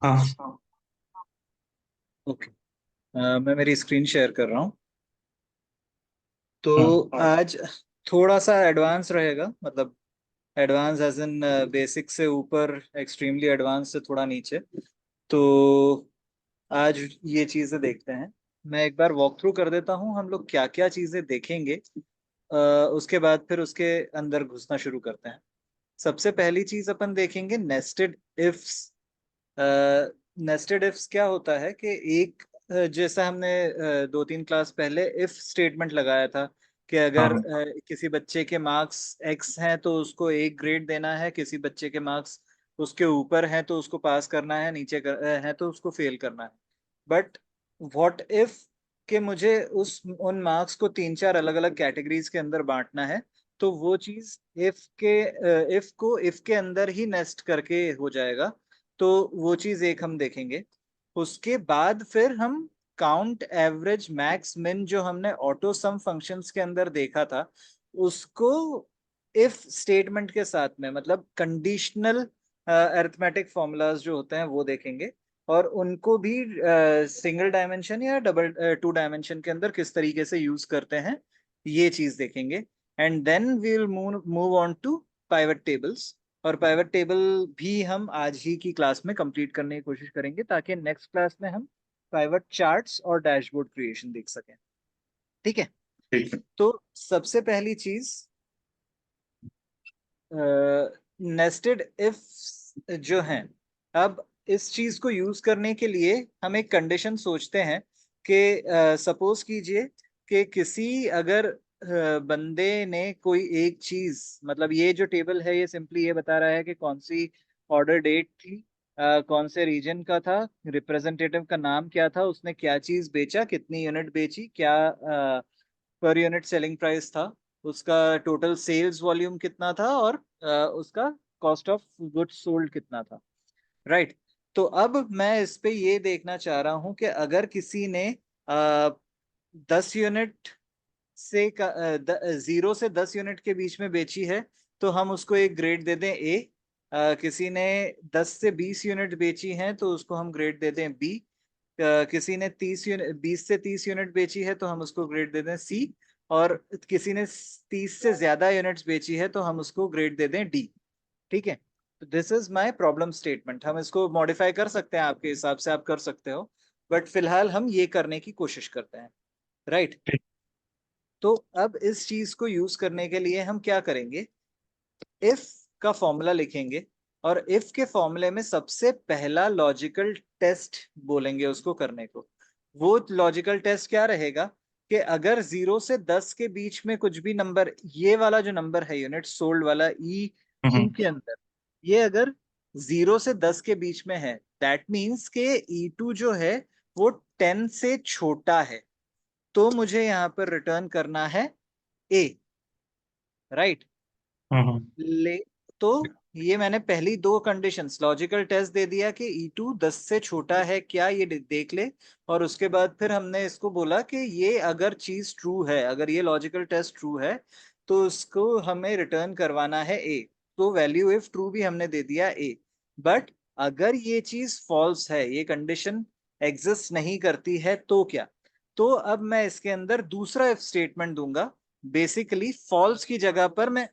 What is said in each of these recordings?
हाँ। ओके। मैं मेरी स्क्रीन शेयर कर रहा हूँ। तो आज थोड़ा सा एडवांस रहेगा, मतलब एडवांस एज इन बेसिक से ऊपर, एक्सट्रीमली एडवांस से थोड़ा नीचे। तो आज ये चीजें देखते हैं। मैं एक बार वॉक थ्रू कर देता हूँ हम लोग क्या क्या चीजें देखेंगे। उसके बाद फिर उसके अंदर घुसना शुरू करते हैं। सबसे पहली चीज अपन देखेंगे नेस्टेड इफ्स। नेस्टेड इफ्स क्या होता है कि एक जैसा हमने 2-3 क्लास पहले इफ स्टेटमेंट लगाया था कि अगर हाँ। किसी बच्चे के मार्क्स एक्स हैं तो उसको एक ग्रेड देना है, किसी बच्चे के मार्क्स उसके ऊपर हैं तो उसको पास करना है, नीचे है तो उसको फेल करना है। बट व्हाट इफ कि मुझे उस उन मार्क्स को 3-4 अलग अलग कैटेगरीज के अंदर बांटना है। तो वो चीज इफ को इफ के अंदर ही नेस्ट करके हो जाएगा। तो वो चीज एक हम देखेंगे। उसके बाद फिर हम काउंट, एवरेज, मैक्स, मिन जो हमने ऑटो सम फंक्शंस के अंदर देखा था उसको इफ स्टेटमेंट के साथ में, मतलब कंडीशनल अरिथमेटिक फॉर्मूलाज जो होते हैं वो देखेंगे। और उनको भी सिंगल डायमेंशन या डबल 2 डायमेंशन के अंदर किस तरीके से यूज करते हैं ये चीज देखेंगे। And then we will move on to pivot tables. और पाइवट टेबल भी हम आज ही की क्लास में कंप्लीट करने की कोशिश करेंगे ताकि नेक्स्ट क्लास में हम पाइवट चार्ट्स और डैशबोर्ड क्रिएशन देख सकें। ठीक है। ठीक है। तो सबसे पहली चीज, नेस्टेड इफ जो हैं। अब इस चीज को यूज करने के लिए हम एक कंडीशन सोचते हैं कि सपोज कीजिए कि किसी अगर बंदे ने कोई एक चीज, मतलब ये जो टेबल है ये सिंपली ये बता रहा है कि कौन सी ऑर्डर डेट थी, कौन से रीजन का था, रिप्रेजेंटेटिव का नाम क्या था, उसने क्या चीज बेचा, कितनी यूनिट बेची, क्या पर यूनिट सेलिंग प्राइस था, उसका टोटल सेल्स वॉल्यूम कितना था, और उसका कॉस्ट ऑफ गुड्स सोल्ड कितना था। राइट। तो अब मैं इस पे ये देखना चाह रहा हूं कि अगर किसी ने 10 यूनिट से 0 से 10 यूनिट के बीच में बेची है तो हम उसको एक ग्रेड दे दें ए। किसी ने 10 से 20 यूनिट बेची है तो उसको हम ग्रेड दे दें बी। किसी ने 30 यूनिट, 20 से 30 यूनिट बेची है तो हम उसको ग्रेड दे दें सी। और किसी ने 30 से ज्यादा यूनिट्स बेची है तो हम उसको ग्रेड दे दें डी। ठीक है। तो this is my problem statement. हम इसको मॉडिफाई कर सकते हैं, आपके हिसाब से आप कर सकते हो, बट फिलहाल हम ये करने की कोशिश करते हैं। राइट। ठीक। तो अब इस चीज को यूज करने के लिए हम क्या करेंगे, इफ का फॉर्मूला लिखेंगे। और इफ के फॉर्मूले में सबसे पहला लॉजिकल टेस्ट बोलेंगे उसको करने को। वो लॉजिकल टेस्ट क्या रहेगा कि अगर 0 से 10 के बीच में कुछ भी नंबर, ये वाला जो नंबर है यूनिट सोल्ड वाला ई टू हम्म। के अंदर, ये अगर 0 से 10 के बीच में है, दैट मीन्स के ई टू जो है वो 10 से छोटा है। तो मुझे यहाँ पर रिटर्न करना है ए। राइट। हम्म। ले तो ये मैंने पहली दो कंडीशंस लॉजिकल टेस्ट दे दिया कि E2 10 से छोटा है क्या, ये देख ले। और उसके बाद फिर हमने इसको बोला कि ये अगर चीज ट्रू है, अगर ये लॉजिकल टेस्ट ट्रू है तो उसको हमें रिटर्न करवाना है ए। तो वैल्यू इफ ट्रू भी हमने दे दिया ए। बट अगर ये चीज फॉल्स है, ये कंडीशन एग्जिस्ट नहीं करती है तो क्या। तो अब मैं इसके अंदर दूसरा इफ स्टेटमेंट दूंगा। बेसिकली फॉल्स की जगह पर मैं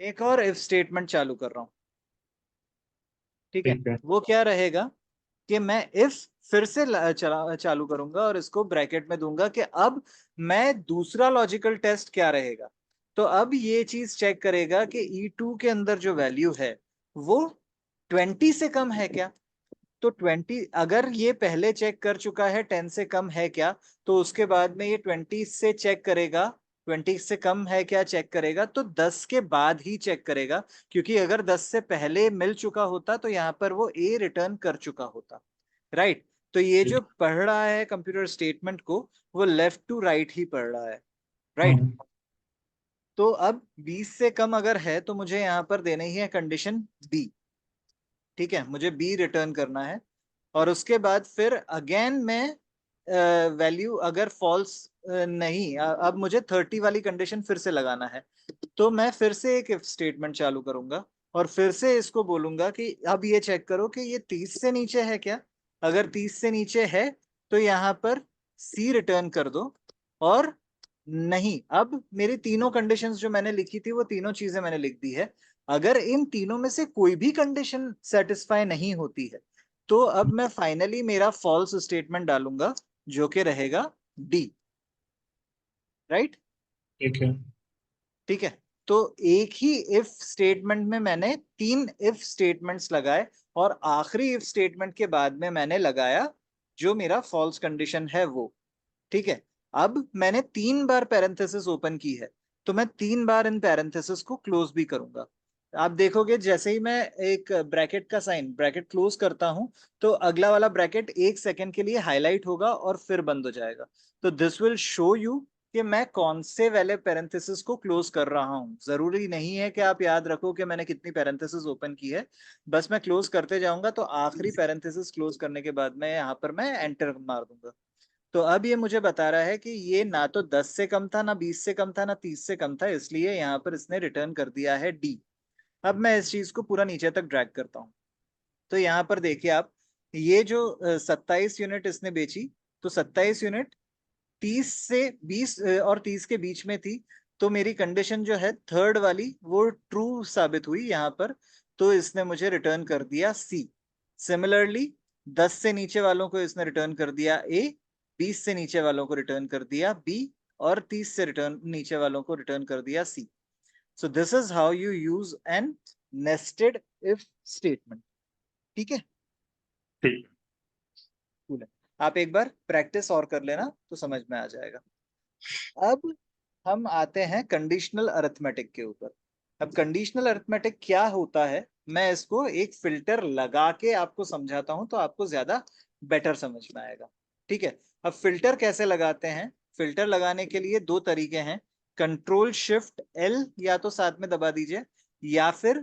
एक और इफ स्टेटमेंट चालू कर रहा हूं। ठीक है। ठीक है। वो क्या रहेगा कि मैं इफ फिर से चालू करूंगा और इसको ब्रैकेट में दूंगा कि अब मैं दूसरा लॉजिकल टेस्ट क्या रहेगा। तो अब ये चीज चेक करेगा कि E2 के अंदर जो वैल्यू है वो 20 से कम है क्या। तो 20, अगर ये पहले चेक कर चुका है 10 से कम है क्या, तो उसके बाद में ये 20 से चेक करेगा, 20 से कम है क्या चेक करेगा, तो 10 के बाद ही चेक करेगा। क्योंकि अगर 10 से पहले मिल चुका होता तो यहाँ पर वो ए रिटर्न कर चुका होता। राइट। तो ये जो ठीक। पढ़ रहा है कंप्यूटर स्टेटमेंट को, वो लेफ्ट टू राइट ही पढ़ रहा है। राइट। हम्म। तो अब 20 से कम अगर है तो मुझे यहाँ पर देना ही है कंडीशन बी। ठीक है, मुझे बी रिटर्न करना है। और उसके बाद फिर अगेन मैं वैल्यू अगर फॉल्स नहीं, अब मुझे 30 वाली कंडीशन फिर से लगाना है। तो मैं फिर से एक इफ स्टेटमेंट चालू करूंगा और फिर से इसको बोलूंगा कि अब ये चेक करो कि ये 30 से नीचे है क्या। अगर 30 से नीचे है तो यहाँ पर सी रिटर्न कर दो, और नहीं, अब मेरी तीनों कंडीशंस जो मैंने लिखी थी वो तीनों चीजें मैंने लिख दी है। अगर इन तीनों में से कोई भी कंडीशन सेटिस्फाई नहीं होती है तो अब मैं फाइनली मेरा फॉल्स स्टेटमेंट डालूंगा, जो कि रहेगा डी। राइट। ठीक है। ठीक है। तो एक ही इफ स्टेटमेंट में मैंने तीन इफ स्टेटमेंट्स लगाए, और आखिरी इफ स्टेटमेंट के बाद में मैंने लगाया जो मेरा फॉल्स कंडीशन है वो। ठीक है। अब मैंने 3 बार पैरेंथेसिस ओपन की है, तो मैं 3 बार इन पैरेंथेसिस को क्लोज भी करूंगा। आप देखोगे जैसे ही मैं एक ब्रैकेट का साइन, ब्रैकेट क्लोज करता हूं, तो अगला वाला ब्रैकेट 1 सेकंड के लिए हाईलाइट होगा और फिर बंद हो जाएगा। तो दिस विल शो यू कि मैं कौन से वाले पैरेंथेसिस को क्लोज कर रहा हूं। जरूरी नहीं है कि आप याद रखो कि मैंने कितनी पैरेंथेसिस ओपन की है, बस मैं क्लोज करते जाऊंगा, तो आखिरी पैरेंथेसिस क्लोज करने के बाद में यहाँ पर मैं एंटर मार दूंगा। तो अब ये मुझे बता रहा है कि ये ना तो 10 से कम था, ना 20 से कम था, ना 30 से कम था, इसलिए यहाँ पर इसने रिटर्न कर दिया है डी। अब मैं इस चीज को पूरा नीचे तक ड्रैग करता हूँ। तो यहाँ पर देखिए आप, ये जो 27 यूनिट इसने बेची, तो 27 यूनिट 30 से 20 और 30 के बीच में थी। तो मेरी कंडीशन जो है थर्ड वाली वो ट्रू साबित हुई यहाँ पर। तो इसने मुझे रिटर्न कर दिया सी। सिमिलरली 10 से नीचे वालों को इसने रिटर्न कर दिया ए, 20 से नीचे वालों को रिटर्न कर दिया बी, और 30 से रिटर्न नीचे वालों को रिटर्न कर दिया C. So this is how you use an nested if statement. ठीक है। ठीक। Cool है। आप एक बार प्रैक्टिस और कर लेना तो समझ में आ जाएगा। अब हम आते हैं कंडीशनल अरिथमेटिक के ऊपर। अब कंडीशनल अरिथमेटिक क्या होता है, मैं इसको एक फिल्टर लगा के आपको समझाता हूं तो आपको ज्यादा बेटर समझ में आएगा। ठीक है। अब फिल्टर कैसे लगाते हैं, फिल्टर लगाने के लिए दो तरीके हैं। कंट्रोल शिफ्ट एल या तो साथ में दबा दीजिए, या फिर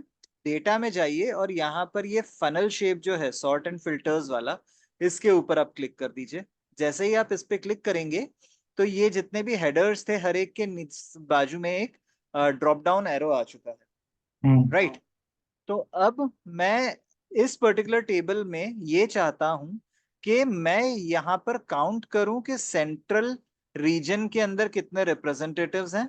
डेटा में जाइए और यहाँ पर ये फनल शेप जो है सॉर्ट एंड फिल्टर्स वाला, इसके ऊपर आप क्लिक कर दीजिए। जैसे ही आप इस पे क्लिक करेंगे तो ये जितने भी हेडर्स थे हर एक के बाजू में एक ड्रॉप डाउन एरो आ चुका है। हम्म। राइट। तो अब मैं इस पर्टिकुलर टेबल में ये चाहता हूं कि मैं यहाँ पर काउंट करूं कि सेंट्रल रीजन के अंदर कितने रिप्रेजेंटेटिव्स हैं,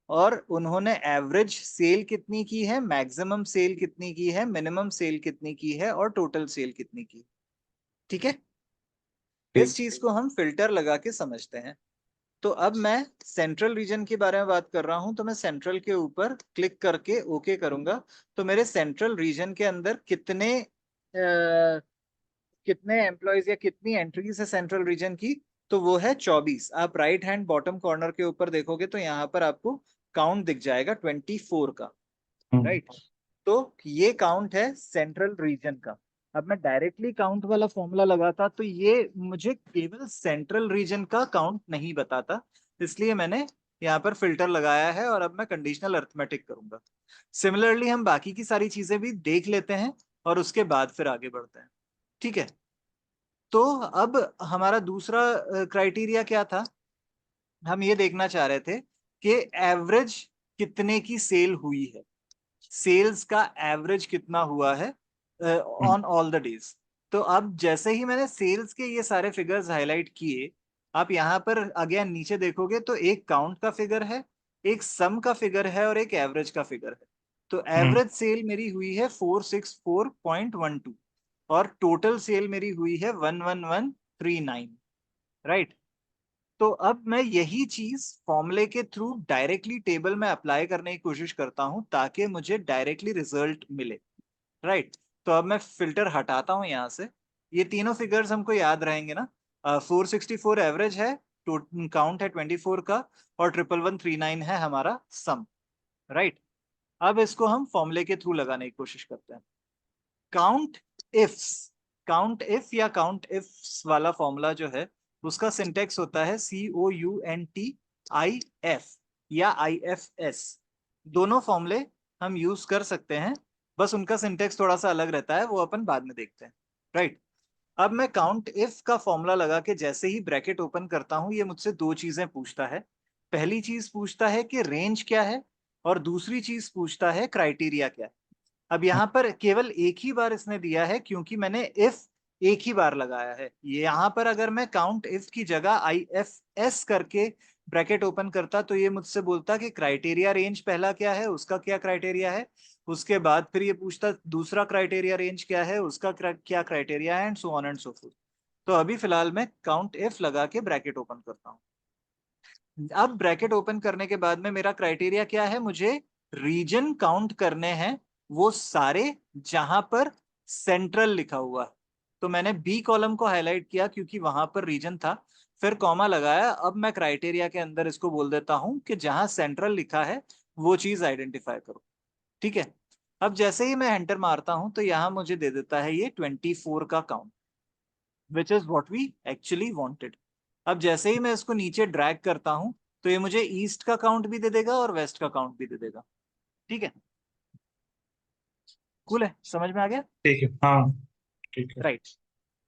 और उन्होंने एवरेज सेल कितनी की है, मैक्सिमम सेल कितनी की है, मिनिमम सेल कितनी की है, और टोटल सेल कितनी की। ठीक है। इस ठीक। चीज को हम फिल्टर लगा के समझते हैं। तो अब मैं सेंट्रल रीजन के बारे में बात कर रहा हूं, तो मैं सेंट्रल के ऊपर क्लिक करके ओके करूंगा। तो मेरे सेंट्रल रीजन के अंदर कितने एम्प्लॉयज या कितनी एंट्रीज है सेंट्रल रीजन की, तो वो है 24। आप राइट हैंड बॉटम कॉर्नर के ऊपर देखोगे तो यहाँ पर आपको काउंट दिख जाएगा 24 का। हम्म। राइट। तो ये काउंट है सेंट्रल रीजन का। अब मैं डायरेक्टली काउंट वाला फॉर्मूला लगाता तो ये मुझे केवल सेंट्रल रीजन का काउंट नहीं बताता, इसलिए मैंने यहाँ पर फिल्टर लगाया है, और अब मैं कंडीशनल अरिथमेटिक करूंगा। सिमिलरली हम बाकी की सारी चीजें भी देख लेते हैं और उसके बाद फिर आगे बढ़ते हैं। ठीक है। तो अब हमारा दूसरा क्राइटेरिया क्या था, हम ये देखना चाह रहे थे कि एवरेज कितने की सेल हुई है, सेल्स का एवरेज कितना हुआ है hmm. On all the days. तो अब जैसे ही मैंने सेल्स के ये सारे फिगर्स हाईलाइट किए, आप यहाँ पर अगेन नीचे देखोगे तो एक काउंट का फिगर है, एक सम का फिगर है, और एक एवरेज का फिगर है। तो हम्म। एवरेज सेल मेरी हुई है 464.12, और टोटल सेल मेरी हुई है 11139। राइट। तो अब मैं यही चीज फॉर्मूले के थ्रू डायरेक्टली टेबल में अप्लाई करने की कोशिश करता हूं ताकि मुझे डायरेक्टली रिजल्ट मिले। राइट। तो अब मैं फिल्टर हटाता हूं यहाँ से। ये तीनों फिगर्स हमको याद रहेंगे ना। 464 एवरेज है, काउंट है 24 का, और 1139 है हमारा सम। राइट। अब इसको हम फॉर्मूले के थ्रू लगाने की कोशिश करते हैं। काउंट इफ्स, काउंट इफ या काउंट इफ्स वाला फॉर्मूला जो है उसका सिंटेक्स होता है COUNTIF या IFS। दोनों फॉर्मूले हम यूज कर सकते हैं, बस उनका सिंटेक्स थोड़ा सा अलग रहता है, वो अपन बाद में देखते हैं। राइट। अब मैं काउंट इफ का फॉर्मूला लगा के जैसे ही ब्रैकेट ओपन करता हूं, ये मुझसे दो चीजें पूछता है। पहली चीज पूछता है कि रेंज क्या है, और दूसरी चीज पूछता है क्राइटेरिया क्या है। अब यहाँ पर केवल एक ही बार इसने दिया है क्योंकि मैंने इफ एक ही बार लगाया है। ये यहाँ पर अगर मैं काउंट इफ की जगह आई एफ एस करके ब्रैकेट ओपन करता तो ये मुझसे बोलता कि क्राइटेरिया रेंज पहला क्या है, उसका क्या क्राइटेरिया है, उसके बाद फिर ये पूछता दूसरा क्राइटेरिया रेंज क्या है, उसका क्या क्राइटेरिया है, and so on and so fourth. तो अभी फिलहाल मैं काउंट इफ लगा के ब्रैकेट ओपन करता हूँ। अब ब्रैकेट ओपन करने के बाद में मेरा क्राइटेरिया क्या है, मुझे रीजन काउंट करने हैं वो सारे जहां पर सेंट्रल लिखा हुआ है। तो मैंने बी कॉलम को हाईलाइट किया क्योंकि वहां पर रीजन था, फिर कॉमा लगाया। अब मैं क्राइटेरिया के अंदर इसको बोल देता हूं कि जहां सेंट्रल लिखा है वो चीज आइडेंटिफाई करो। ठीक है। अब जैसे ही मैं एंटर मारता हूं तो यहां मुझे दे देता है ये 24 का count, which is what we actually wanted. अब जैसे ही मैं इसको नीचे ड्रैग करता हूं तो ये मुझे ईस्ट का काउंट भी दे देगा और वेस्ट का काउंट भी दे देगा। ठीक है, कूल है, समझ में आ गया? ठीक है, हाँ ठीक है। राइट।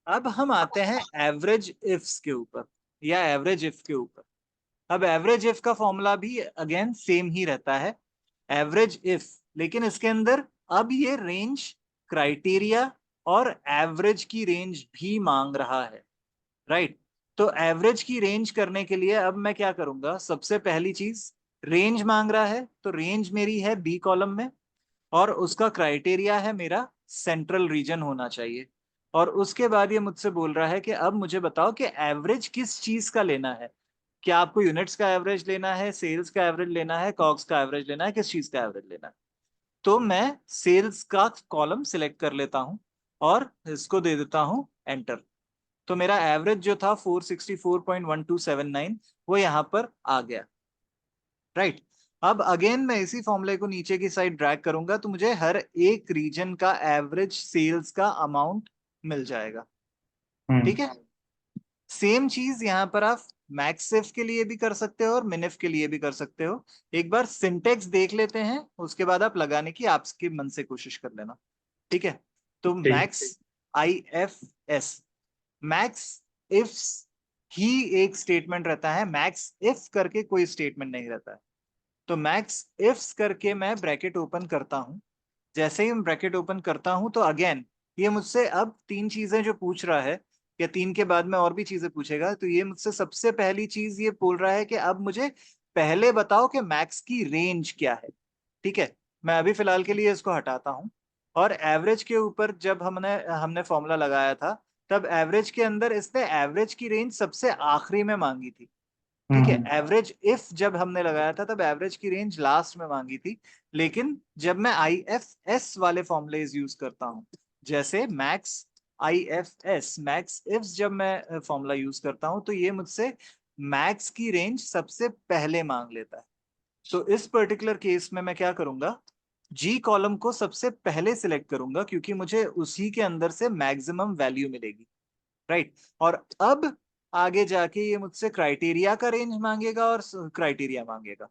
अब हम आते हैं एवरेज इफ्स के ऊपर या एवरेज इफ के ऊपर। अब एवरेज इफ का फॉर्मूला भी अगेन सेम ही रहता है, एवरेज इफ, लेकिन इसके अंदर अब ये रेंज, क्राइटेरिया और एवरेज की रेंज भी मांग रहा है। राइट। तो एवरेज की रेंज करने के लिए अब मैं क्या करूंगा, सबसे पहली चीज रेंज मांग रहा है तो रेंज मेरी है बी कॉलम में और उसका क्राइटेरिया है मेरा सेंट्रल रीजन होना चाहिए। और उसके बाद ये मुझसे बोल रहा है कि अब मुझे बताओ कि एवरेज किस चीज का लेना है, क्या आपको यूनिट्स का एवरेज लेना है, सेल्स का एवरेज लेना है, कॉग्स का एवरेज लेना है, किस चीज का एवरेज लेना है। तो मैं सेल्स का कॉलम सिलेक्ट कर लेता हूं और इसको दे देता हूं एंटर। तो मेरा एवरेज जो था 464.1279 वो यहां पर आ गया। राइट। अब अगेन मैं इसी फॉर्मूले को नीचे की साइड ड्रैग करूंगा तो मुझे हर एक रीजन का एवरेज सेल्स का अमाउंट मिल जाएगा। ठीक है। सेम चीज यहां पर आप मैक्सिफ के लिए भी कर सकते हो और मिनिफ के लिए भी कर सकते हो। एक बार सिंटेक्स देख लेते हैं, उसके बाद आप लगाने की आपके मन से कोशिश कर लेना। ठीक है। तो ठीक। Max I F S, max ifs ही एक स्टेटमेंट रहता है, मैक्स इफ करके कोई स्टेटमेंट नहीं रहता है। तो मैक्स इफ्स करके मैं ब्रैकेट ओपन करता हूं। जैसे ही मैं ब्रैकेट ओपन करता हूं तो अगेन ये मुझसे अब तीन चीजें जो पूछ रहा है, या तीन के बाद में और भी चीजें पूछेगा, तो ये मुझसे सबसे पहली चीज ये बोल रहा है कि अब मुझे पहले बताओ कि मैक्स की रेंज क्या है। ठीक है। मैं अभी फिलहाल के लिए इसको हटाता हूं। और एवरेज के ऊपर जब हमने हमने फॉर्मूला लगाया था तब एवरेज के अंदर इसने एवरेज की रेंज सबसे आखिरी में मांगी थी। ठीक है। एवरेज इफ जब हमने लगाया था तब एवरेज की रेंज लास्ट में मांगी थी। लेकिन जब मैं आई एफ एस वाले फॉर्मूलेज यूज करता हूं, जैसे max I F S max ifs, जब मैं फॉर्मूला यूज करता हूं तो ये मुझसे मैक्स की रेंज सबसे पहले मांग लेता है। तो इस पर्टिकुलर केस में मैं क्या करूंगा, जी कॉलम को सबसे पहले सिलेक्ट करूंगा क्योंकि मुझे उसी के अंदर से मैक्सिमम वैल्यू मिलेगी। राइट। और अब आगे जाके ये मुझसे क्राइटेरिया का रेंज मांगेगा और क्राइटेरिया मांगेगा।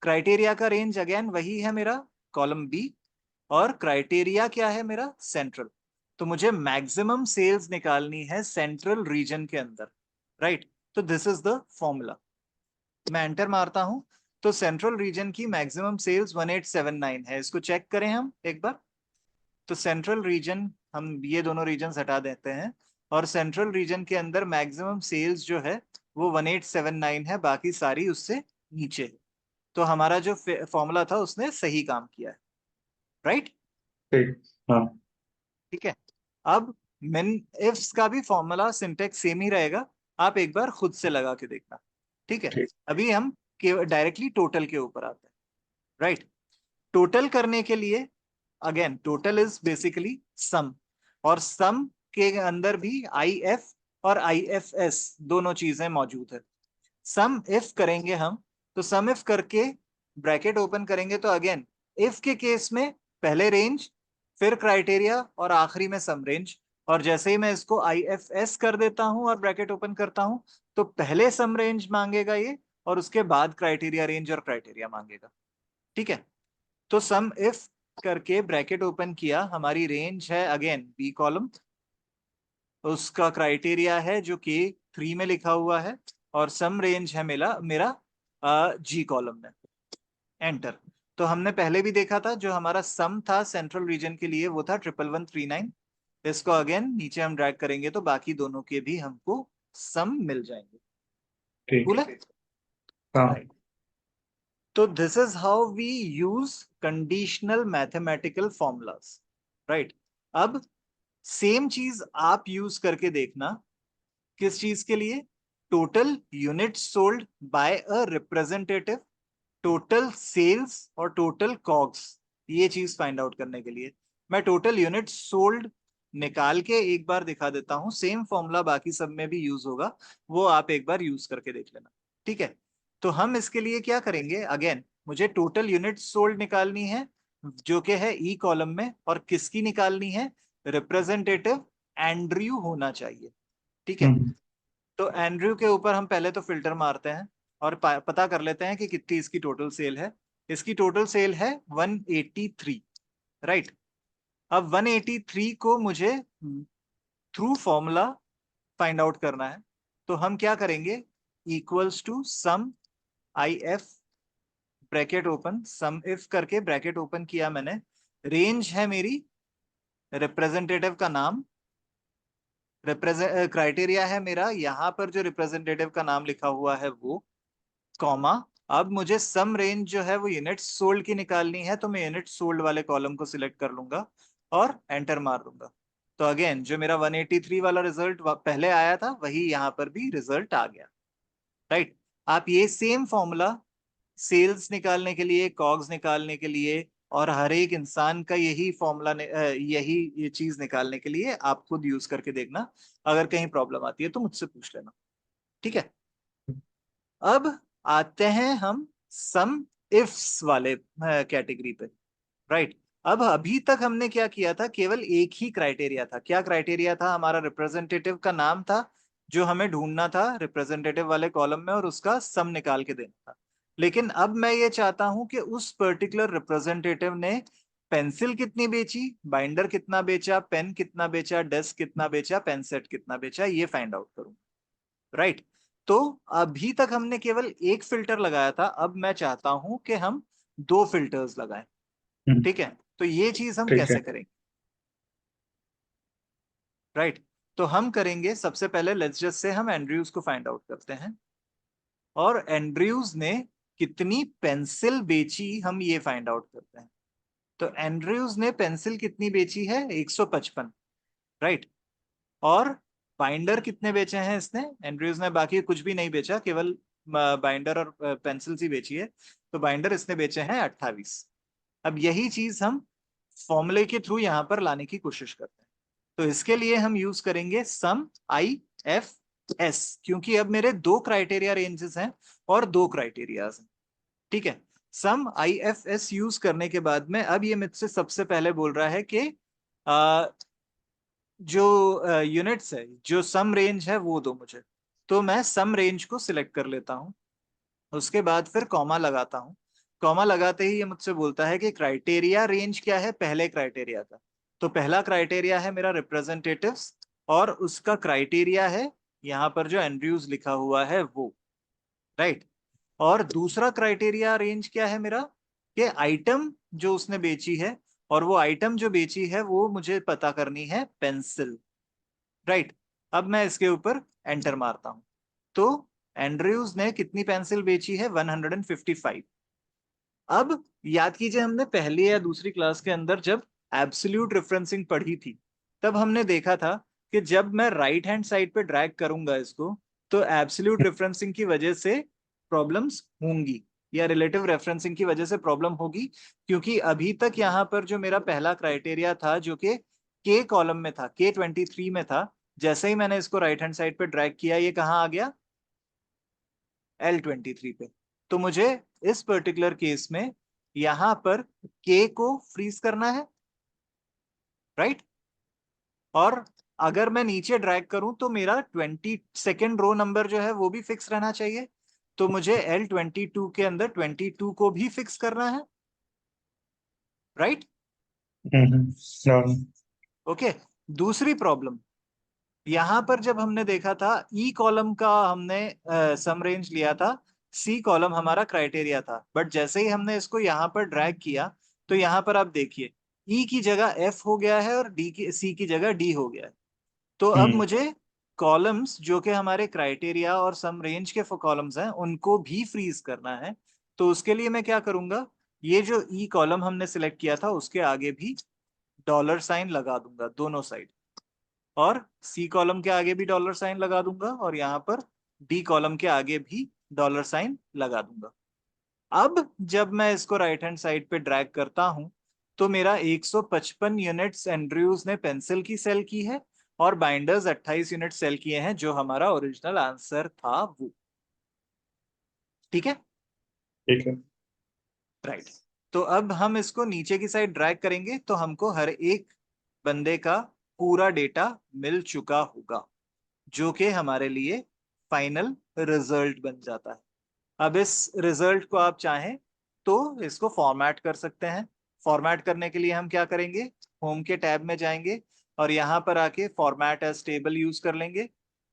क्राइटेरिया का रेंज अगेन वही है मेरा कॉलम बी, और क्राइटेरिया क्या है मेरा सेंट्रल। तो मुझे मैक्सिमम सेल्स निकालनी है सेंट्रल रीजन के अंदर। राइट। तो दिस इज द फॉर्मूला। मैं एंटर मारता हूं तो सेंट्रल रीजन की मैक्सिमम सेल्स 1879 है। इसको चेक करें हम एक बार। तो सेंट्रल रीजन, हम ये दोनों रीजन हटा देते हैं, और सेंट्रल रीजन के अंदर मैक्सिमम सेल्स जो है वो 1879 है, बाकी सारी उससे नीचे है। तो हमारा जो फॉर्मूला था उसने सही काम किया है। राइट। ठीक। हाँ। ठीक है। अब मिन इफ्स का भी फॉर्मूला सिंटेक्स सेम ही रहेगा, आप एक बार खुद से लगा के देखना। ठीक है। ठीक। अभी हम डायरेक्टली टोटल के ऊपर आते हैं। राइट। टोटल करने के लिए again total is basically some, और सम के अंदर भी आई एफ और आई एफ एस दोनों चीजें मौजूद है। सम इफ करेंगे हम, तो सम इफ करके ब्रैकेट ओपन करेंगे तो अगेन इफ के केस में पहले रेंज, फिर क्राइटेरिया और आखिरी में सम रेंज। और जैसे ही मैं इसको आई एफ एस कर देता हूं और ब्रैकेट ओपन करता हूं तो पहले सम रेंज मांगेगा ये और उसके बाद क्राइटेरिया रेंज और क्राइटेरिया मांगेगा। ठीक है। तो सम इफ करके ब्रैकेट ओपन किया, हमारी रेंज है अगेन बी कॉलम, उसका क्राइटेरिया है जो के 3 में लिखा हुआ है, और सम रेंज है मेरा मेरा जी कॉलम में। एंटर। तो हमने पहले भी देखा था, जो हमारा सम था सेंट्रल रीजन के लिए वो था 1139। इसको अगेन नीचे हम ड्रैग करेंगे तो बाकी दोनों के भी हमको सम मिल जाएंगे। ठीक कूल है। है? हाँ राइट। तो this is how we use conditional mathematical formulas. Right. अब सेम चीज आप यूज करके देखना। किस चीज के लिए? Total unit sold by a representative, total sales और टोटल कॉग्स, ये चीज फाइंड आउट करने के लिए। मैं टोटल यूनिट सोल्ड निकाल के एक बार दिखा देता हूं, सेम फॉर्मूला बाकी सब में भी यूज होगा, वो आप एक बार यूज करके देख लेना। ठीक है। तो हम इसके लिए क्या करेंगे, अगेन मुझे टोटल यूनिट सोल्ड निकालनी है जो कि है ई कॉलम में, और किसकी निकालनी है? रिप्रेजेंटेटिव एंड्रयू होना चाहिए। ठीक है। हम्म, तो एंड्रयू के ऊपर हम पहले तो फिल्टर मारते हैं और पता कर लेते हैं कि कितनी इसकी टोटल सेल है। इसकी टोटल सेल है 183। राइट। अब 183 को मुझे थ्रू फॉर्मूला फाइंड आउट करना है। तो हम क्या करेंगे, equals to sum I F, bracket open, sum if करके ब्रैकेट ओपन किया मैंने, रेंज है मेरी, रिप्रेजेंटेटिव का नाम, रिप्रेजेंट क्राइटेरिया है मेरा, यहाँ पर जो रिप्रेजेंटेटिव का नाम लिखा हुआ है वो, कॉमा। अब मुझे सम रेंज जो है वो यूनिट सोल्ड की निकालनी है, तो मैं यूनिट सोल्ड वाले कॉलम को सिलेक्ट कर लूंगा और एंटर मार दूंगा। तो अगेन जो मेरा 183 वाला रिजल्ट पहले आया था वही यहाँ पर भी रिजल्ट आ गया। राइट। आप ये सेम फॉर्मूला सेल्स निकालने के लिए, कॉग्स निकालने के लिए, और हर एक इंसान का यही फॉर्मूला यही ये चीज निकालने के लिए आप खुद यूज करके देखना। अगर कहीं प्रॉब्लम आती है तो मुझसे पूछ लेना। ठीक है। अब आते हैं हम सम इफ्स वाले कैटेगरी पे। राइट। अब अभी तक हमने क्या किया था, केवल एक ही क्राइटेरिया था। क्या क्राइटेरिया था हमारा? रिप्रेजेंटेटिव का नाम था जो हमें ढूंढना था रिप्रेजेंटेटिव वाले कॉलम में, और उसका सम निकाल के देना था। लेकिन अब मैं ये चाहता हूं कि उस पर्टिकुलर रिप्रेजेंटेटिव ने पेंसिल कितनी बेची, बाइंडर कितना बेचा, पेन कितना बेचा, डेस्क कितना बेचा, पेन सेट कितना बेचा, ये फाइंड आउट करूं। राइट। तो अभी तक हमने केवल एक फिल्टर लगाया था, अब मैं चाहता हूं कि हम दो फिल्टर्स लगाएं। हम्म, ठीक है। तो ये चीज हम ठीक है। कैसे करेंगे? राइट। तो हम करेंगे सबसे पहले, लेट्स जस्ट से हम एंड्रयूज को फाइंड आउट करते हैं, और एंड्रयूज ने कितनी पेंसिल बेची हम ये फाइंड आउट करते हैं। तो एंड्रयूज ने पेंसिल कितनी बेची है? 155। राइट। और बाइंडर कितने बेचे हैं इसने? एंड्रयूज ने बाकी कुछ भी नहीं बेचा, केवल बाइंडर और पेंसिल्स ही बेची है। तो बाइंडर इसने बेचे हैं 28। अब यही चीज हम फॉर्मूले के थ्रू यहां पर लाने की कोशिश करते हैं। तो इसके लिए हम यूज करेंगे सम आई एफ एस, क्योंकि अब मेरे दो क्राइटेरिया रेंजेस हैं और दो क्राइटेरियाज हैं। ठीक है। सम आई एफ एस यूज करने के बाद में अब ये मुझसे सबसे पहले बोल रहा है कि जो यूनिट्स है, जो सम रेंज है वो दो मुझे। तो मैं सम रेंज को सिलेक्ट कर लेता हूं, उसके बाद फिर कॉमा लगाता हूं। कॉमा लगाते ही ये मुझसे बोलता है कि क्राइटेरिया रेंज क्या है पहले क्राइटेरिया का। तो पहला क्राइटेरिया है मेरा रिप्रेजेंटेटिव्स, और उसका क्राइटेरिया है यहाँ पर जो एंड्रयूज लिखा हुआ है वो। राइट। और दूसरा क्राइटेरिया रेंज क्या है मेरा? कि आइटम जो उसने बेची है, और वो आइटम जो बेची है वो मुझे पता करनी है पेंसिल। राइट। अब मैं इसके ऊपर एंटर मारता हूं। तो एंड्रयूज ने कितनी पेंसिल बेची है? 155। अब याद कीजिए, हमने पहली या दूसरी क्लास के अंदर जब एब्सोल्यूट रेफरेंसिंग पढ़ी थी, तब हमने देखा था कि जब मैं राइट हैंड साइड पे ड्रैग करूंगा इसको, तो एब्सोल्यूट रेफरेंसिंग की वजह से प्रॉब्लम्स होंगी, या रिलेटिव रेफरेंसिंग की वजह से प्रॉब्लम होगी। क्योंकि अभी तक यहाँ पर जो मेरा पहला क्राइटेरिया था जो कि के कॉलम में था, K23 में था, जैसे ही मैंने इसको राइट हैंड साइड पे ड्रैग किया, ये कहाँ आ गया? L23 पे। तो मुझे इस पर्टिकुलर केस में यहां पर के को फ्रीज करना है। राइट। और अगर मैं नीचे ड्रैग करूं तो मेरा 22nd रो नंबर जो है वो भी फिक्स रहना चाहिए। तो मुझे L22 के अंदर 22 को भी फिक्स करना है। राइट। नॉर्मल। ओके। दूसरी प्रॉब्लम, यहां पर जब हमने देखा था ई कॉलम का, हमने सम रेंज लिया था सी कॉलम हमारा क्राइटेरिया था, बट जैसे ही हमने इसको यहाँ पर ड्रैग किया तो यहाँ पर आप देखिए ई की जगह एफ हो गया है और डी की सी की जगह डी हो गया है। तो अब मुझे कॉलम्स जो कि हमारे क्राइटेरिया और सम रेंज के कॉलम्स हैं उनको भी फ्रीज करना है। तो उसके लिए मैं क्या करूंगा, ये जो ई कॉलम हमने सिलेक्ट किया था उसके आगे भी डॉलर साइन लगा दूंगा दोनों साइड, और सी कॉलम के आगे भी डॉलर साइन लगा दूंगा, और यहाँ पर डी कॉलम के आगे भी डॉलर साइन लगा दूंगा। अब जब मैं इसको राइट हैंड साइड पे ड्रैग करता हूं तो मेरा 155 यूनिट्स एंड्रयूज ने पेंसिल की सेल की है और बाइंडर्स 28 यूनिट सेल किए हैं, जो हमारा ओरिजिनल आंसर था वो। ठीक है, ठीक है। राइट। तो अब हम इसको नीचे की साइड ड्रैग करेंगे तो हमको हर एक बंदे का पूरा डेटा मिल चुका होगा, जो कि हमारे लिए फाइनल रिजल्ट बन जाता है। अब इस रिजल्ट को आप चाहें तो इसको फॉर्मेट कर सकते हैं। फॉर्मेट करने के लिए हम क्या करेंगे, होम के टैब में जाएंगे और यहाँ पर आके फॉर्मेट एज टेबल यूज कर लेंगे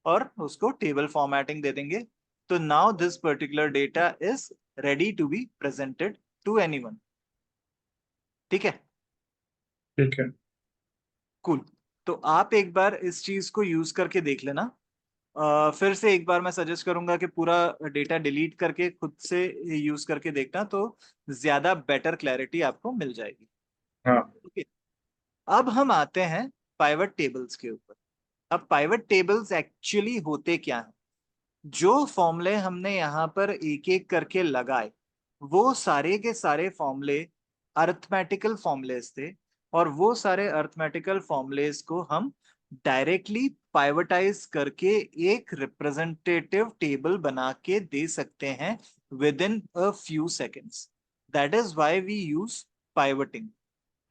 और उसको टेबल फॉर्मेटिंग दे देंगे। तो now this particular data is ready to be presented to anyone. ठीक है, ठीक है। कूल। तो आप एक बार इस चीज को यूज करके देख लेना। फिर से एक बार मैं सजेस्ट करूंगा कि पूरा डेटा डिलीट करके खुद से यूज करके देखना, तो ज्यादा बेटर क्लैरिटी आपको मिल जाएगी। हाँ। ओके, अब हम आते हैं पाइवट टेबल्स के ऊपर। अब पाइवट टेबल्स एक्चुअली होते क्या हैं? जो फॉर्मूले हमने यहाँ पर एक एक करके लगाए वो सारे के सारे फॉर्मूले अर्थमेटिकल फॉर्मूलेस थे, और वो सारे अर्थमेटिकल फॉर्मूलेस को हम डायरेक्टली पाइवटाइज करके एक रिप्रेजेंटेटिव टेबल बना के दे सकते हैं within a few seconds. That is why we use pivoting,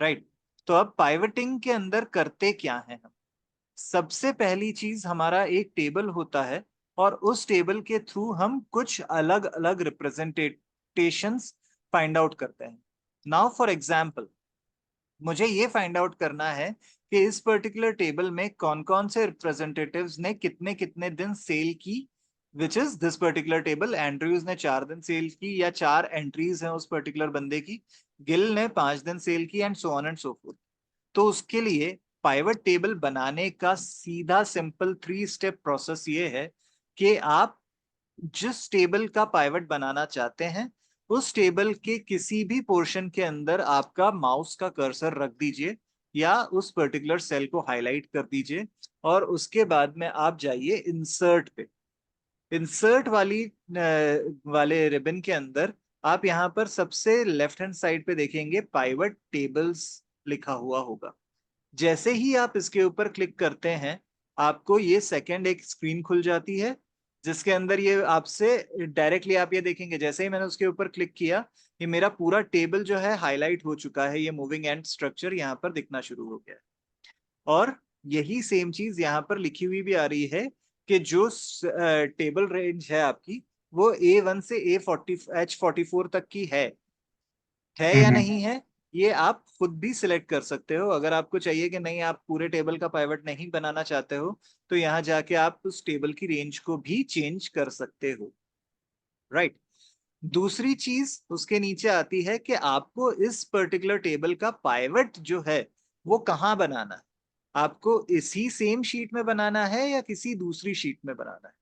right. तो अब पाइवटिंग के अंदर करते क्या है हम? सबसे पहली चीज हमारा एक टेबल होता है और उस टेबल के थ्रू हम कुछ अलग अलग रिप्रेजेंटेशंस फाइंड आउट करते हैं। नाउ फॉर एग्जांपल, मुझे ये फाइंड आउट करना है कि इस पर्टिकुलर टेबल में कौन कौन से रिप्रेजेंटेटिव्स ने कितने कितने दिन सेल की, which is this particular table. Andrews ने 4 दिन सेल की, या 4 एंट्रीज हैं उस पर्टिकुलर बंदे की। गिल ने 5 दिन सेल की, and so on and so fourth. तो उसके लिए पाइवट टेबल बनाने का सीधा सिंपल 3 स्टेप प्रोसेस ये है कि आप जिस टेबल का पाइवट बनाना चाहते हैं उस टेबल के किसी भी पोर्शन के अंदर आपका माउस का कर्सर रख दीजिए या उस पर्टिकुलर सेल को हाईलाइट कर दीजिए, और उसके बाद में आप जाइए इंसर्ट पे। इंसर्ट वाले रिबन के अंदर आप यहाँ पर सबसे लेफ्ट हैंड साइड पे देखेंगे पाइवट टेबल्स लिखा हुआ होगा। जैसे ही आप इसके ऊपर क्लिक करते हैं आपको ये सेकंड एक स्क्रीन खुल जाती है, जिसके अंदर ये आपसे डायरेक्टली आप ये देखेंगे, जैसे ही मैंने उसके ऊपर क्लिक किया ये मेरा पूरा टेबल जो है हाईलाइट हो चुका है। ये मूविंग एंड स्ट्रक्चर यहाँ पर दिखना शुरू हो गया है। और यही सेम चीज यहाँ पर लिखी हुई भी आ रही है कि जो टेबल रेंज है आपकी वो A1 से H44 तक की है या नहीं है, ये आप खुद भी सिलेक्ट कर सकते हो। अगर आपको चाहिए कि नहीं आप पूरे टेबल का पाइवट नहीं बनाना चाहते हो तो यहाँ जाके आप उस टेबल की रेंज को भी चेंज कर सकते हो, राइट। दूसरी चीज उसके नीचे आती है कि आपको इस पर्टिकुलर टेबल का पाइवट जो है वो कहाँ बनाना है। आपको इसी सेम शीट में बनाना है या किसी दूसरी शीट में बनाना है?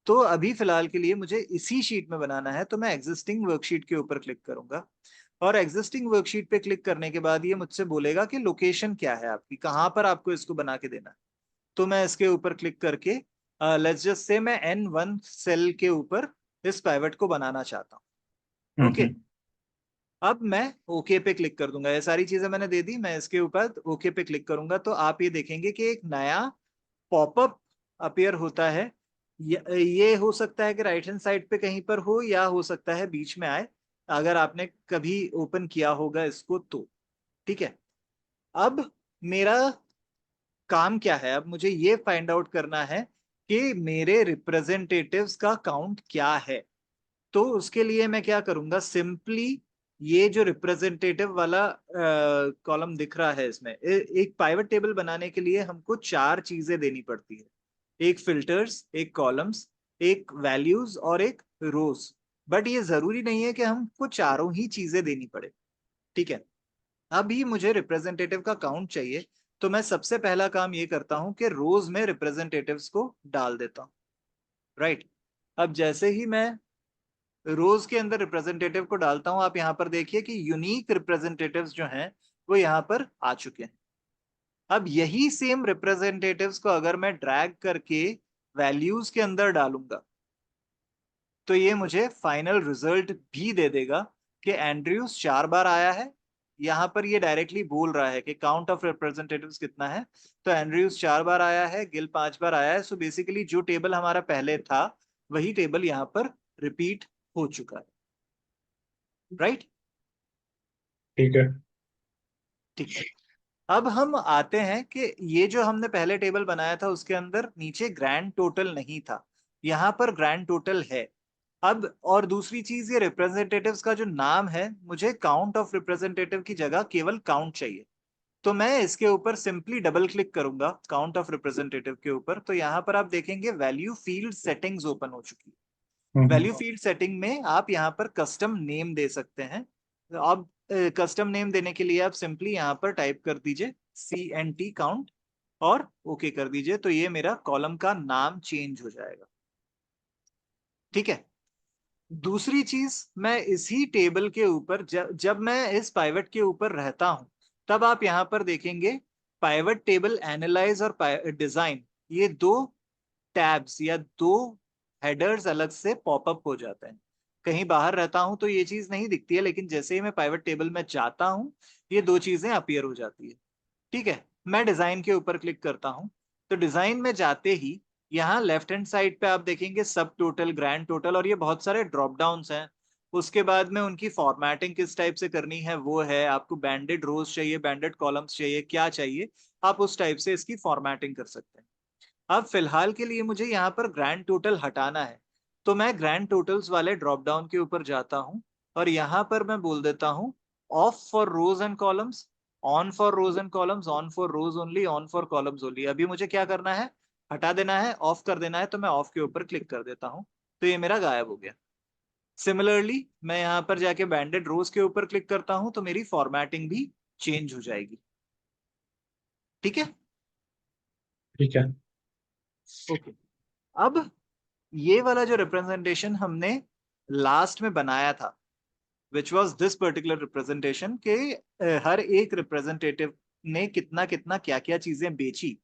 तो अभी फिलहाल के लिए मुझे इसी शीट में बनाना है, तो मैं एग्जिस्टिंग वर्कशीट के ऊपर क्लिक करूंगा। और एग्जिस्टिंग वर्कशीट पे क्लिक करने के बाद ये मुझसे बोलेगा कि लोकेशन क्या है आपकी, कहाँ पर आपको इसको बना के देना है। तो मैं इसके ऊपर क्लिक करके लेट्स जस्ट से मैं N1 सेल के ऊपर इस पाइवट को बनाना चाहता हूँ। ओके, अब मैं ओके पे क्लिक कर दूंगा। ये सारी चीजें मैंने दे दी, मैं इसके ऊपर ओके पे क्लिक करूंगा तो आप ये देखेंगे कि एक नया पॉपअप अपीयर होता है। ये हो सकता है कि राइट हैंड साइड पे कहीं पर हो या हो सकता है बीच में आए, अगर आपने कभी ओपन किया होगा इसको तो। ठीक है, अब मेरा काम क्या है, अब मुझे ये फाइंड आउट करना है कि मेरे रिप्रेजेंटेटिव्स का काउंट क्या है। तो उसके लिए मैं क्या करूंगा, सिंपली ये जो रिप्रेजेंटेटिव वाला कॉलम दिख रहा है इसमें एक पाइवट टेबल बनाने के लिए हमको 4 चीजें देनी पड़ती है। एक फिल्टर्स, एक कॉलम्स, एक वैल्यूज और एक रोज। बट ये जरूरी नहीं है कि हमको चारों ही चीजें देनी पड़े, ठीक है। अभी मुझे रिप्रेजेंटेटिव का काउंट चाहिए, तो मैं सबसे पहला काम ये करता हूं कि रोज में रिप्रेजेंटेटिव्स को डाल देता हूं, राइट। अब जैसे ही मैं रोज के अंदर रिप्रेजेंटेटिव को डालता हूं, आप यहां पर देखिए कि यूनिक रिप्रेजेंटेटिव्स जो हैं वो यहां पर आ चुके हैं। अब यही सेम रिप्रेजेंटेटिव्स को अगर मैं ड्रैग करके वैल्यूज के अंदर डालूंगा, तो ये मुझे फाइनल रिजल्ट भी दे देगा कि एंड्रयूज 4 बार आया है। यहां पर ये डायरेक्टली बोल रहा है कि काउंट ऑफ रिप्रेजेंटेटिव्स कितना है, तो एंड्रयूज 4 बार आया है, गिल 5 बार आया है। सो बेसिकली जो टेबल हमारा पहले था वही टेबल यहाँ पर रिपीट हो चुका है, राइट। ठीक है। ठीक है। अब हम आते हैं कि ये जो हमने पहले टेबल बनाया था उसके अंदर नीचे ग्रैंड टोटल नहीं था, यहाँ पर ग्रैंड टोटल है। अब और दूसरी चीज, ये रिप्रेजेंटेटिव्स का जो नाम है, मुझे काउंट ऑफ रिप्रेजेंटेटिव की जगह केवल काउंट चाहिए। तो मैं इसके ऊपर सिंपली डबल क्लिक करूंगा काउंट ऑफ रिप्रेजेंटेटिव के ऊपर, तो यहाँ पर आप देखेंगे वैल्यू फील्ड सेटिंग्स ओपन हो चुकी है। वैल्यू फील्ड सेटिंग में आप यहाँ पर कस्टम नेम दे सकते हैं। तो अब कस्टम नेम देने के लिए आप सिंपली यहाँ पर टाइप कर दीजिए CNT काउंट और ओके कर दीजिए, तो ये मेरा कॉलम का नाम चेंज हो जाएगा, ठीक है। दूसरी चीज, मैं इसी टेबल के ऊपर जब मैं इस पाइवट के ऊपर रहता हूं, तब आप यहां पर देखेंगे पाइवट टेबल एनालाइज और डिजाइन, ये दो टैब्स या दो हेडर्स अलग से पॉपअप हो जाते हैं। कहीं बाहर रहता हूं तो ये चीज नहीं दिखती है, लेकिन जैसे ही मैं पाइवट टेबल में जाता हूं ये दो चीजें अपीयर हो जाती है, ठीक है। मैं डिजाइन के ऊपर क्लिक करता हूं, तो डिजाइन में जाते ही यहाँ लेफ्ट हैंड साइड पे आप देखेंगे सब टोटल, ग्रैंड टोटल, और ये बहुत सारे ड्रॉप डाउन्स हैं। उसके बाद में उनकी फॉर्मेटिंग किस टाइप से करनी है वो है, आपको बैंडेड रोज चाहिए, बैंडेड कॉलम्स चाहिए, क्या चाहिए, आप उस टाइप से इसकी फॉर्मेटिंग कर सकते हैं। अब फिलहाल के लिए मुझे यहाँ पर ग्रैंड टोटल हटाना है, तो मैं ग्रैंड टोटल्स वाले ड्रॉप डाउन के ऊपर जाता हूँ और यहाँ पर मैं बोल देता हूँ off for rows and columns, on for rows and columns, on for rows only, on for columns only. अभी मुझे क्या करना है, हटा देना है, ऑफ कर देना है, तो मैं ऑफ के ऊपर क्लिक कर देता हूँ, तो ये मेरा गायब हो गया। सिमिलरली मैं यहाँ पर जाके बैंडेड रोज के ऊपर क्लिक करता हूँ, तो मेरी फॉर्मेटिंग भी चेंज हो जाएगी, ठीक है। ठीक है। ओके। अब ये वाला जो रिप्रेजेंटेशन हमने लास्ट में बनाया था, which was this particular representation के हर एक रिप्रेजेंटेटिव ने कितना कितना क्या क्या चीजें बेची,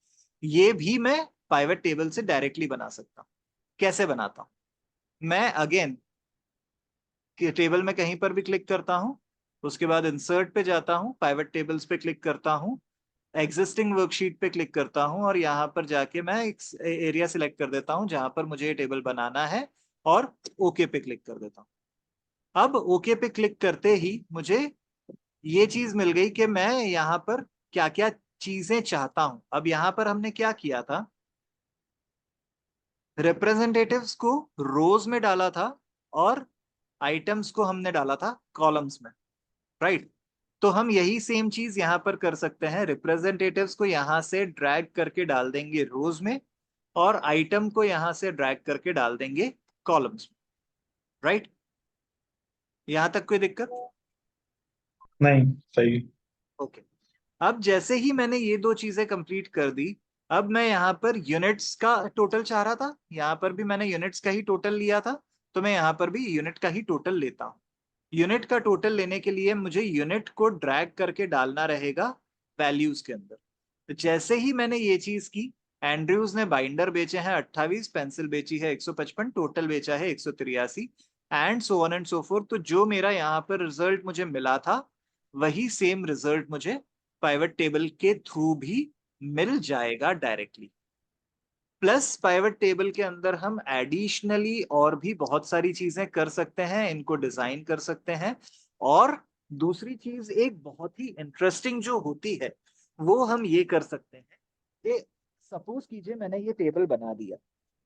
ये भी मैं पाइवट टेबल से डायरेक्टली बना सकता हूँ। कैसे बनाता हूँ, मैं अगेन टेबल में कहीं पर भी क्लिक करता हूँ, उसके बाद इंसर्ट पे जाता हूँ, पाइवट टेबल्स पे क्लिक करता हूँ, एग्जिस्टिंग वर्कशीट पे क्लिक करता हूं और यहाँ पर जाके मैं एक एरिया सिलेक्ट कर देता हूं जहां पर मुझे ये टेबल बनाना है और ओके पे क्लिक कर देता हूं। अब ओके पे क्लिक करते ही मुझे ये चीज मिल गई कि मैं यहाँ पर क्या क्या चीजें चाहता हूं। अब यहाँ पर हमने क्या किया था, रिप्रेजेंटेटिव्स को रोज में डाला था और आइटम्स को हमने डाला था कॉलम्स में, राइट। तो हम यही सेम चीज यहां पर कर सकते हैं, रिप्रेजेंटेटिव्स को यहां से ड्रैग करके डाल देंगे रोज में और आइटम को यहां से ड्रैग करके डाल देंगे कॉलम्स में, राइट। यहां तक कोई दिक्कत? नहीं, सही। ओके। अब जैसे ही मैंने ये दो चीजें कंप्लीट कर दी, अब मैं यहाँ पर यूनिट्स का टोटल चाह रहा था, यहाँ पर भी मैंने यूनिट्स का ही टोटल लिया था, तो मैं यहाँ पर भी यूनिट का ही टोटल लेता हूँ। यूनिट का टोटल लेने के लिए मुझे यूनिट को ड्रैग करके डालना रहेगा वैल्यूज के अंदर। तो जैसे ही मैंने ये चीज की, एंड्रयूज ने बाइंडर बेचे हैं 28, पेंसिल बेची है 155, टोटल बेचा है 183, and so on and so fourth. तो जो मेरा यहाँ पर रिजल्ट मुझे मिला था वही सेम रिजल्ट मुझे पाइवट टेबल के थ्रू भी मिल जाएगा डायरेक्टली। प्लस पाइवट टेबल के अंदर हम एडिशनली और भी बहुत सारी चीजें कर सकते हैं, इनको डिजाइन कर सकते हैं। और दूसरी चीज एक बहुत ही इंटरेस्टिंग जो होती है वो हम ये कर सकते हैं कि सपोज कीजिए मैंने ये टेबल बना दिया।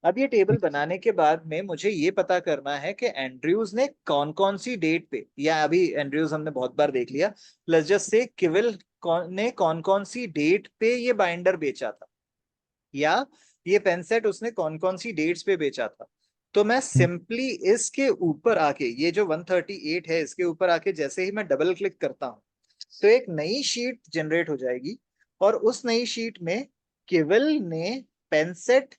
अब ये टेबल बनाने के बाद में मुझे ये पता करना है कि एंड्रयूज ने कौन कौन सी डेट पे, या अभी एंड्रयूज हमने बहुत बार देख लिया, लेट्स जस्ट से किविल ने कौन कौन सी डेट पे ये बाइंडर बेचा था, या ये पेन सेट उसने कौन कौन सी डेट्स पे बेचा था। तो मैं सिंपली इसके ऊपर आके, ये जो 138 है इसके ऊपर आके जैसे ही मैं डबल क्लिक करता हूं तो एक नई शीट जनरेट हो जाएगी, और उस नई शीट में केवल ने पेन सेट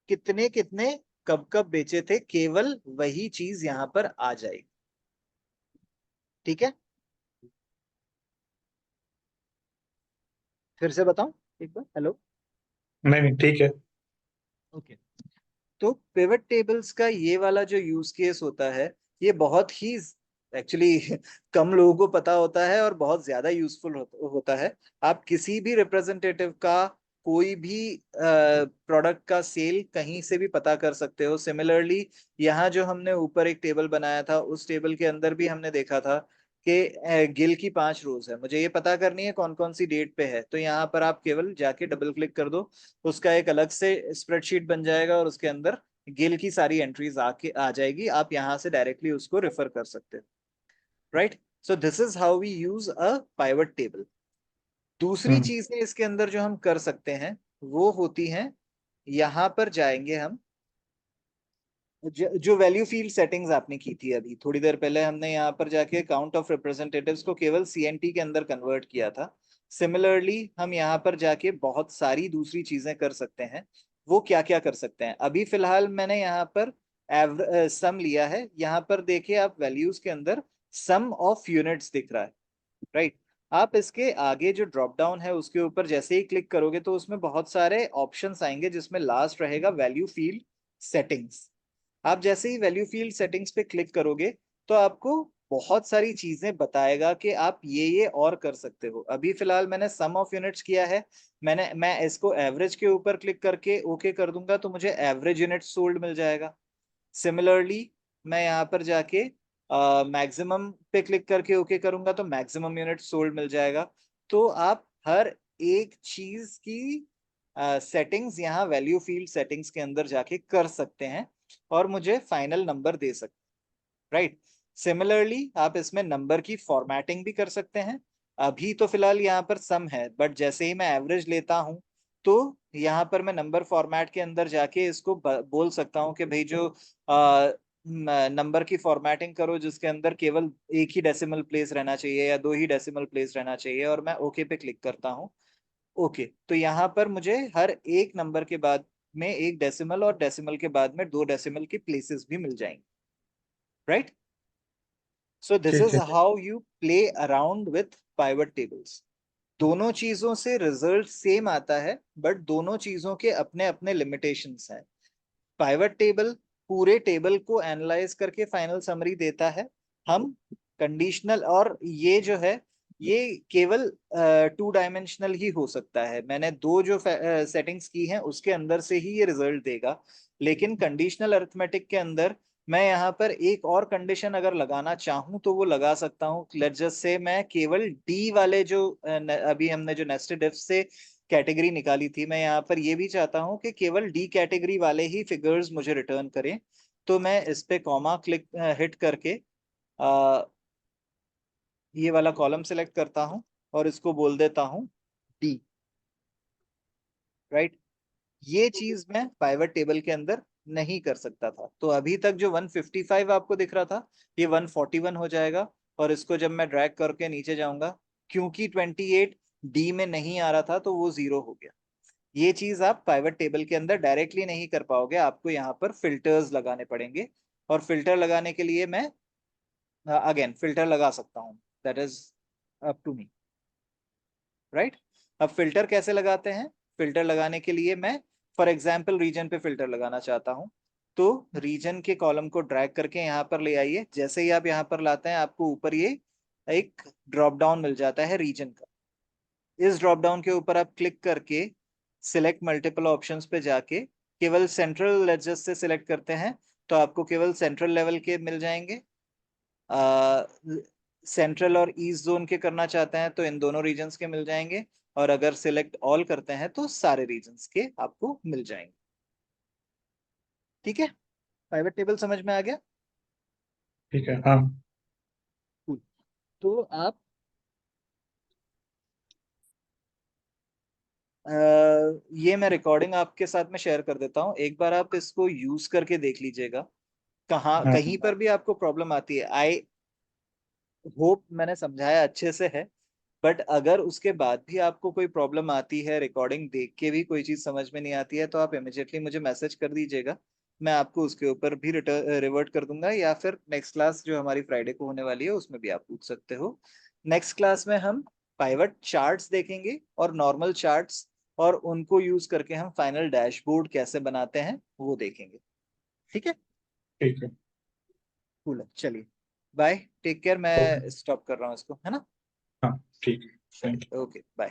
कितने कितने कब कब बेचे थे, केवल वही चीज यहां पर आ जाएगी। ठीक है, फिर से बताऊं एक बार? हेलो। नहीं नहीं ठीक है। ओके। तो पिवट टेबल्स का ये वाला जो यूज केस होता है, ये बहुत ही एक्चुअली कम लोगों को पता होता है और बहुत ज्यादा यूजफुल होता है। आप किसी भी रिप्रेजेंटेटिव का कोई भी प्रोडक्ट का सेल कहीं से भी पता कर सकते हो। सिमिलरली यहाँ जो हमने ऊपर एक टेबल बनाया था, उस टेबल के अंदर भी हमने देखा था कि गिल की 5 रोज है, मुझे ये पता करनी है कौन कौन सी डेट पे है, तो यहाँ पर आप केवल जाके डबल क्लिक कर दो, उसका एक अलग से स्प्रेडशीट बन जाएगा और उसके अंदर गिल की सारी एंट्रीज आके आ जाएगी, आप यहां से डायरेक्टली उसको रेफर कर सकते हो। Right, so this is how we use a pivot table. दूसरी हम्म। चीजें इसके अंदर जो हम कर सकते हैं वो होती हैं, यहां पर जाएंगे हम, जो वैल्यू फील्ड सेटिंग्स आपने की थी अभी थोड़ी देर पहले, हमने यहाँ पर जाके काउंट ऑफ रिप्रेजेंटेटिव्स को केवल सीएनटी के अंदर कन्वर्ट किया था। सिमिलरली हम यहाँ पर जाके बहुत सारी दूसरी चीजें कर सकते हैं। वो क्या क्या कर सकते हैं, अभी फिलहाल मैंने यहाँ पर सम लिया है, यहाँ पर देखिए आप वैल्यूज के अंदर सम ऑफ यूनिट्स दिख रहा है। राइट, आप इसके आगे जो ड्रॉप डाउन है उसके ऊपर जैसे ही क्लिक करोगे तो उसमें बहुत सारे ऑप्शंस आएंगे, जिसमें लास्ट रहेगा वैल्यू फील्ड सेटिंग्स। आप जैसे ही वैल्यू फील्ड सेटिंग्स पे क्लिक करोगे तो आपको बहुत सारी चीजें बताएगा कि आप ये और कर सकते हो। अभी फिलहाल मैंने सम ऑफ यूनिट्स किया है, मैं इसको एवरेज के ऊपर क्लिक करके ओके कर दूंगा तो मुझे एवरेज यूनिट्स सोल्ड मिल जाएगा। सिमिलरली मैं यहाँ पर जाके मैक्सिमम पे क्लिक करके ओके करूंगा तो मैक्सिमम यूनिट सोल्ड मिल जाएगा। तो आप हर एक चीज की सेटिंग्स यहाँ वैल्यू फील्ड सेटिंग्स के अंदर जाके कर सकते हैं और मुझे फाइनल नंबर दे सकते हैं। राइट, सिमिलरली आप इसमें नंबर की फॉर्मेटिंग भी कर सकते हैं। अभी तो फिलहाल यहाँ पर सम है, बट जैसे ही मैं एवरेज लेता हूँ तो यहाँ पर मैं नंबर फॉर्मेट के अंदर जाके इसको बोल सकता हूँ कि भाई जो नंबर की फॉर्मेटिंग करो जिसके अंदर केवल एक ही डेसिमल प्लेस रहना चाहिए या दो ही डेसिमल प्लेस रहना चाहिए, और मैं ओके पे क्लिक करता हूँ। ओके, तो यहाँ पर मुझे हर एक नंबर के बाद में एक डेसिमल और डेसिमल के बाद में दो डेसिमल की प्लेसेस भी मिल जाएंगी। राइट, सो दिस ठीक इज है। How you play around with pivot tables. दोनों चीजों से रिजल्ट सेम आता है, बट दोनों चीजों के अपने अपने लिमिटेशंस हैं। पाइवट टेबल पूरे टेबल को एनालाइज करके फाइनल समरी देता है। हम कंडीशनल, और ये जो है ये केवल 2 डायमेंशनल ही हो सकता है, मैंने दो जो सेटिंग्स की हैं उसके अंदर से ही ये रिजल्ट देगा। लेकिन कंडीशनल अरिथमेटिक के अंदर मैं यहाँ पर एक और कंडीशन अगर लगाना चाहूँ तो वो लगा सकता हूँ। लेट्स जस्ट से मैं केवल डी वाले जो अभी हमने जो नेस्टेड इफ से कैटेगरी निकाली थी, मैं यहाँ पर ये भी चाहता हूँ कि केवल डी कैटेगरी वाले ही फिगर्स मुझे रिटर्न करें। तो मैं इस पे कॉमा क्लिक हिट करके आ, ये वाला कॉलम सेलेक्ट करता हूँ और इसको बोल देता हूँ डी। राइट, ये चीज मैं पाइवट टेबल के अंदर नहीं कर सकता था, तो अभी तक जो 155 आपको दिख रहा था ये 141 हो जाएगा। और इसको जब मैं ड्रैग करके नीचे जाऊंगा, क्योंकि 28 डी में नहीं आ रहा था तो वो 0 हो गया। ये चीज आप पाइवट टेबल के अंदर डायरेक्टली नहीं कर पाओगे, आपको यहाँ पर फिल्टर्स लगाने पड़ेंगे। और फिल्टर लगाने के लिए मैं अगेन फिल्टर लगा सकता हूँ, that is up to me. Right, अब फिल्टर कैसे लगाते हैं? फिल्टर लगाने के लिए मैं फॉर एग्जाम्पल रीजन पे फिल्टर लगाना चाहता हूँ, तो रीजन के कॉलम को ड्रैग करके यहाँ पर ले आइए। जैसे ही आप यहाँ पर लाते हैं आपको ऊपर ये एक ड्रॉप डाउन मिल जाता है रीजन का। इस ड्रॉप डाउन के ऊपर आप क्लिक करके सिलेक्ट मल्टीपल ऑप्शंस पे जाके केवल सेंट्रल एडजस्ट से सिलेक्ट करते हैं तो आपको केवल सेंट्रल लेवल के मिल जाएंगे। सेंट्रल और ईस्ट जोन के करना चाहते हैं तो इन दोनों रीजन्स के मिल जाएंगे, और अगर सिलेक्ट ऑल करते हैं तो सारे रीजन्स के आपको मिल जाएंगे। ठीक है, पाइवट टेबल समझ में आ गया? ठीक है। हाँ। Cool. तो आप ये मैं रिकॉर्डिंग आपके साथ में शेयर कर देता हूँ, एक बार आप इसको यूज करके देख लीजिएगा। हाँ कहीं पर भी आपको प्रॉब्लम आती है, आई होप मैंने समझाया अच्छे से है, बट अगर उसके बाद भी आपको कोई प्रॉब्लम आती है, रिकॉर्डिंग देख के भी कोई चीज समझ में नहीं आती है, तो आप इमिजिएटली मुझे मैसेज कर दीजिएगा। मैं आपको उसके ऊपर भी रिवर्ट कर दूंगा, या फिर नेक्स्ट क्लास जो हमारी फ्राइडे को होने वाली है उसमें भी आप पूछ सकते हो। नेक्स्ट क्लास में हम पाइवट चार्ट्स देखेंगे और नॉर्मल चार्ट्स, और उनको यूज करके हम फाइनल डैशबोर्ड कैसे बनाते हैं वो देखेंगे। ठीक है। ठीक है। कूल है, चलिए बाय, टेक केयर, ओके। मैं स्टॉप कर रहा हूँ इसको, है ना। हाँ ठीक है। Thank you. चलिए, ओके बाय।